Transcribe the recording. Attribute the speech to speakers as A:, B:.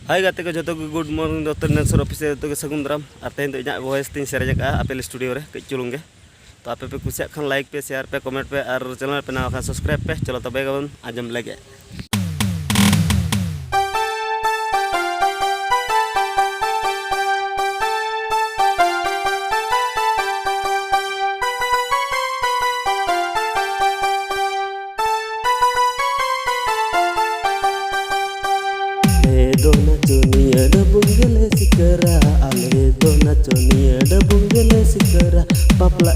A: Hai gate ko joto ko good morning Dr. Nelson office to ke sagun daram ar tehin to inya voice tin share jaka apel studio re ke chulung ge to ape pe kusiak khan like pe share pe comment pe ar channel pe na khan subscribe pe chalo tobe gabon ajam lage Dona Jonia da bunggele sikara ale Dona Jonia da bunggele sikara papla